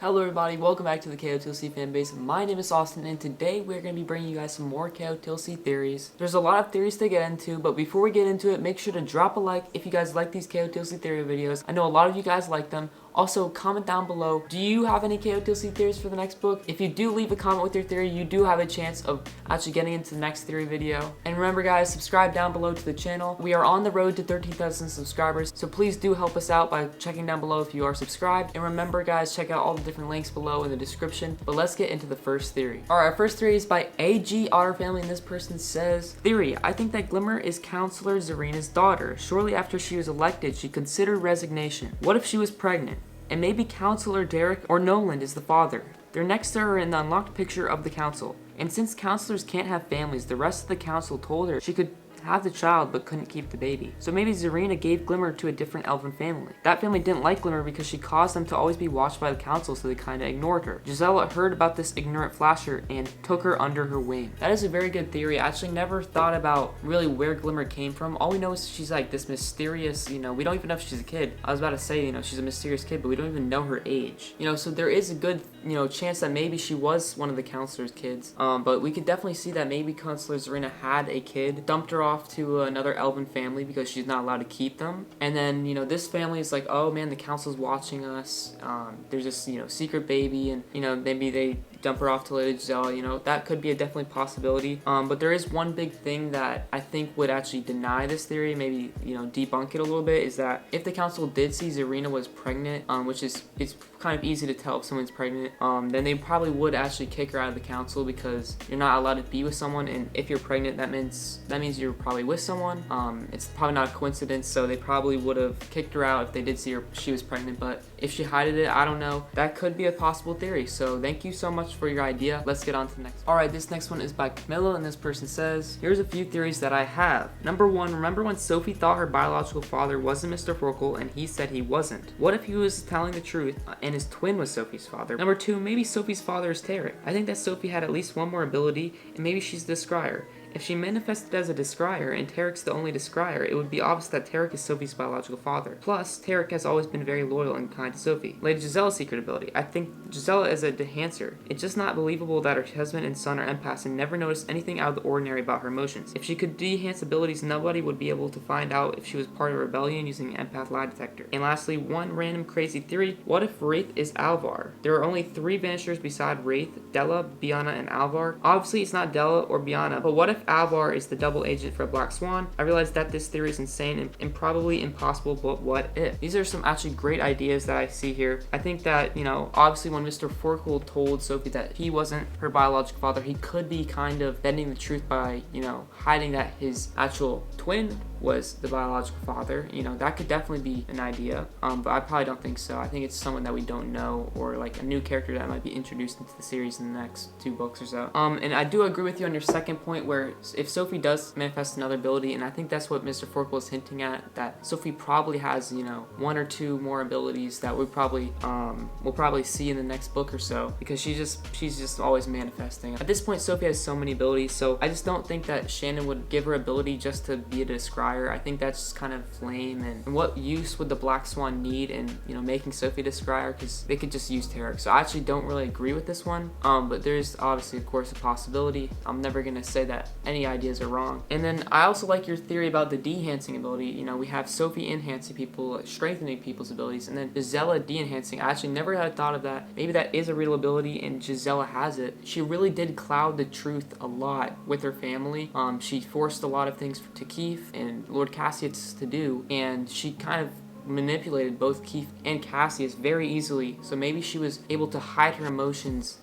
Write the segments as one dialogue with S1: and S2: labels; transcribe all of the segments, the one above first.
S1: Hello everybody, welcome back to the KOTLC Fanbase. My name is Austin and today we're going to be bringing you guys some more KOTLC theories. There's a lot of theories to get into, but before we get into it, make sure to drop a like if you guys like these KOTLC theory videos. I know a lot of you guys like them. Also, comment down below, do you have any KOTLC theories for the next book? If you do leave a comment with your theory, you do have a chance of actually getting into the next theory video. And remember guys, subscribe down below to the channel. We are on the road to 13,000 subscribers, so please do help us out by checking down below if you are subscribed. And remember guys, check out all the different links below in the description. But let's get into the first theory. Alright, our first theory is by AG Otter Family, and this person says, Theory, I think that Glimmer is Councillor Zarina's daughter. Shortly after she was elected, she considered resignation. What if she was pregnant? And maybe Councillor Derek or Noland is the father. They're next to her in the unlocked picture of the council. And since councillors can't have families, the rest of the council told her she could have the child but couldn't keep the baby. So maybe Zarina gave Glimmer to a different elven family. That family didn't like Glimmer because she caused them to always be watched by the council, so they kinda ignored her. Gisela heard about this ignorant flasher and took her under her wing. That is a very good theory. I actually never thought about really where Glimmer came from. All we know is she's like this mysterious, we don't even know if she's a kid. I was about to say, she's a mysterious kid, but we don't even know her age. So there is a good, chance that maybe she was one of the councilor's kids. But we could definitely see that maybe Councillor Zarina had a kid, dumped her off to another elven family because she's not allowed to keep them. And then, this family is like, oh man, the council's watching us. There's this, secret baby, and, maybe they dump her off to Lady Gisela. That could be a definitely possibility. But there is one big thing that I think would actually deny this theory, maybe, debunk it a little bit, is that if the council did see Zarina was pregnant, which is, it's kind of easy to tell if someone's pregnant, then they probably would actually kick her out of the council because you're not allowed to be with someone, and if you're pregnant, that means you're probably with someone. It's probably not a coincidence, so they probably would have kicked her out if they did see she was pregnant. But if she hid it, I don't know. That could be a possible theory. So thank you so much for your idea. Let's get on to the next one. Alright, this next one is by Camilla, and this person says, here's a few theories that I have. Number one, remember when Sophie thought her biological father wasn't Mr. Forkle and he said he wasn't? What if he was telling the truth and his twin was Sophie's father? Number two, maybe Sophie's father is Tarek. I think that Sophie had at least one more ability, and maybe she's the scryer. If she manifested as a descrier and Tarek's the only descrier, it would be obvious that Tarek is Sophie's biological father. Plus, Tarek has always been very loyal and kind to Sophie. Lady Gisela's secret ability. I think Gisela is a dehancer. It's just not believable that her husband and son are empaths and never noticed anything out of the ordinary about her emotions. If she could dehance abilities, nobody would be able to find out if she was part of a rebellion using an empath lie detector. And lastly, one random crazy theory. What if Wraith is Alvar? There are only 3 vanishers beside Wraith, Della, Biana, and Alvar. Obviously, it's not Della or Biana, but what if Alvar is the double agent for Black Swan? I realize that this theory is insane and probably impossible, but what if? These are some actually great ideas that I see here. I think that, obviously when Mr. Forkle told Sophie that he wasn't her biological father, he could be kind of bending the truth by, hiding that his actual twin was the biological father. That could definitely be an idea, but I probably don't think so. I think it's someone that we don't know, or like a new character that might be introduced into the series in the next 2 books or so. And I do agree with you on your second point, where if Sophie does manifest another ability, and I think that's what Mr. Forkle is hinting at, that Sophie probably has, 1 or 2 more abilities that we'll probably see in the next book or so, because she's just always manifesting. At this point, Sophie has so many abilities, so I just don't think that Shannon would give her ability just to be a describer. I think that's just kind of lame, and what use would the Black Swan need in, making Sophie a describer, because they could just use Tarek. So I actually don't really agree with this one, but there's obviously, of course, a possibility. I'm never gonna say that any ideas are wrong. And then I also like your theory about the de-enhancing ability. We have Sophie enhancing people, strengthening people's abilities, and then Gisela de-enhancing. I actually never had thought of that. Maybe that is a real ability and Gisela has it. She really did cloud the truth a lot with her family. She forced a lot of things to Keefe and Lord Cassius to do, and she kind of manipulated both Keefe and Cassius very easily. So maybe she was able to hide her emotions,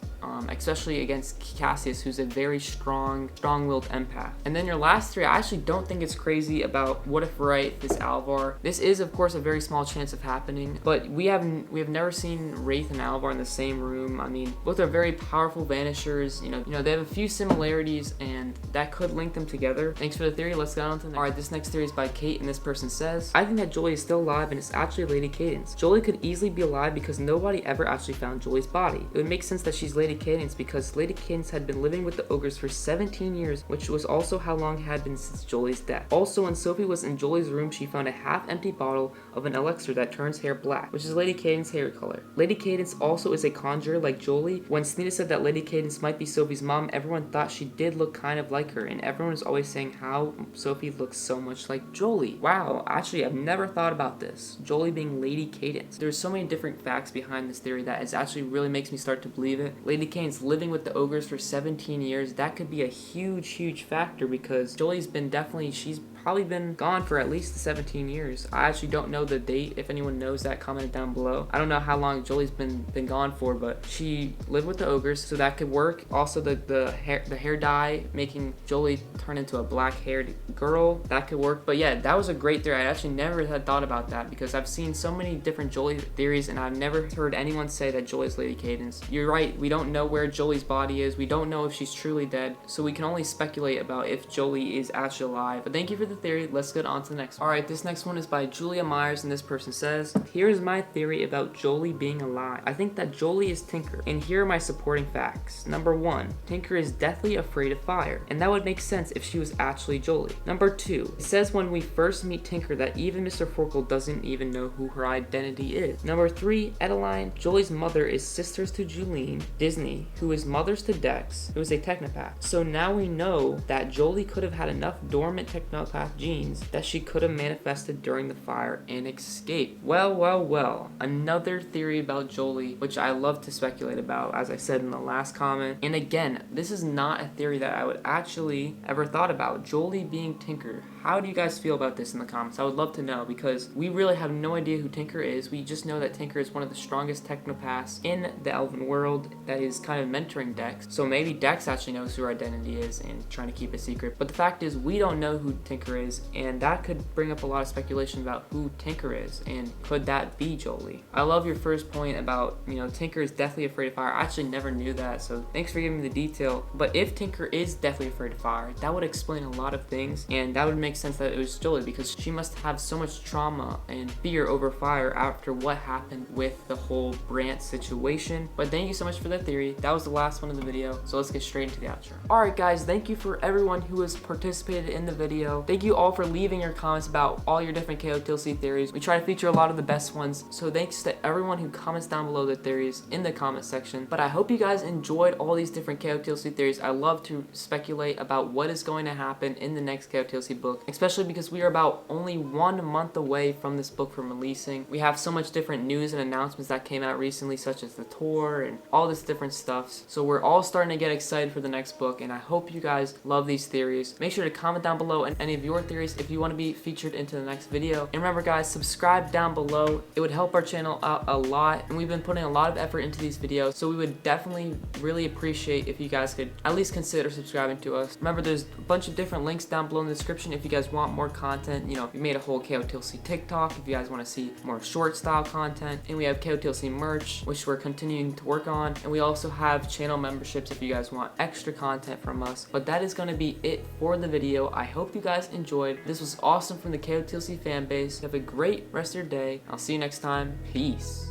S1: especially against Cassius, who's a very strong-willed empath. And then your last theory, I actually don't think it's crazy about what if Wraith is Alvar. This is, of course, a very small chance of happening, but we have never seen Wraith and Alvar in the same room. I mean, both are very powerful vanishers. They have a few similarities, and that could link them together. Thanks for the theory. Let's get on to the next. Alright, this next theory is by Kate, and this person says, I think that Jolie is still alive and it's actually Lady Cadence. Jolie could easily be alive because nobody ever actually found Jolie's body. It would make sense that she's Lady Cadence because Lady Cadence had been living with the ogres for 17 years, which was also how long it had been since Jolie's death. Also, when Sophie was in Jolie's room, she found a half-empty bottle of an elixir that turns hair black, which is Lady Cadence's hair color. Lady Cadence also is a conjurer like Jolie. When Sneeda said that Lady Cadence might be Sophie's mom, everyone thought she did look kind of like her, and everyone was always saying how Sophie looks so much like Jolie. Wow, actually, I've never thought about this. Jolie being Lady Cadence. There's so many different facts behind this theory that it actually really makes me start to believe it. Lady Cadence living with the ogres for 17 years, that could be a huge factor because Jolie's been she's probably been gone for at least 17 years. I actually don't know the date. If anyone knows that, comment it down below. I don't know how long Jolie's been gone for, but she lived with the ogres, so that could work. Also, the hair dye making Jolie turn into a black-haired girl, that could work. But yeah, that was a great theory. I actually never had thought about that because I've seen so many different Jolie theories, and I've never heard anyone say that Jolie's Lady Cadence. You're right. We don't know where Jolie's body is. We don't know if she's truly dead, so we can only speculate about if Jolie is actually alive. But thank you for the theory. Let's get on to the next one. Alright, this next one is by Julia Myers, and this person says, here's my theory about Jolie being alive. I think that Jolie is Tinker, and here are my supporting facts. Number 1, Tinker is deathly afraid of fire, and that would make sense if she was actually Jolie. Number 2, it says when we first meet Tinker that even Mr. Forkle doesn't even know who her identity is. Number 3, Edeline, Jolie's mother is sisters to Julene Disney, who is mothers to Dex, who is a technopath. So now we know that Jolie could have had enough dormant technopath genes that she could have manifested during the fire and escaped. Well, another theory about Jolie, which I love to speculate about, as I said in the last comment. And again, this is not a theory that I would actually ever thought about. Jolie being Tinker. How do you guys feel about this in the comments? I would love to know because we really have no idea who Tinker is. We just know that Tinker is one of the strongest technopaths in the Elven world that is kind of mentoring Dex. So maybe Dex actually knows who her identity is and trying to keep it secret. But the fact is, we don't know who Tinker is, and that could bring up a lot of speculation about who Tinker is, and could that be Jolie? I love your first point about, Tinker is deathly afraid of fire. I actually never knew that, so thanks for giving me the detail. But if Tinker is deathly afraid of fire, that would explain a lot of things, and that would make sense that it was Jolie because she must have so much trauma and fear over fire after what happened with the whole Brant situation. But thank you so much for that theory. That was the last one of the video, so let's get straight into the outro. Alright guys, thank you for everyone who has participated in the video. Thank you all for leaving your comments about all your different KOTLC theories. We try to feature a lot of the best ones, so thanks to everyone who comments down below the theories in the comment section. But I hope you guys enjoyed all these different KOTLC theories. I love to speculate about what is going to happen in the next KOTLC book, especially because we are about only 1 month away from this book from releasing. We have so much different news and announcements that came out recently, such as the tour and all this different stuff. So we're all starting to get excited for the next book, and I hope you guys love these theories. Make sure to comment down below any of your theories if you want to be featured into the next video. And remember guys, subscribe down below. It would help our channel out a lot, and we've been putting a lot of effort into these videos, so we would definitely really appreciate if you guys could at least consider subscribing to us. Remember, there's a bunch of different links down below in the description if you guys want more content. We made a whole KOTLC TikTok if you guys want to see more short style content, and we have KOTLC merch, which we're continuing to work on, and we also have channel memberships if you guys want extra content from us. But that is going to be it for the video. I hope you guys enjoyed. This was awesome from the KOTLC fan base. Have a great rest of your day. I'll see you next time. Peace.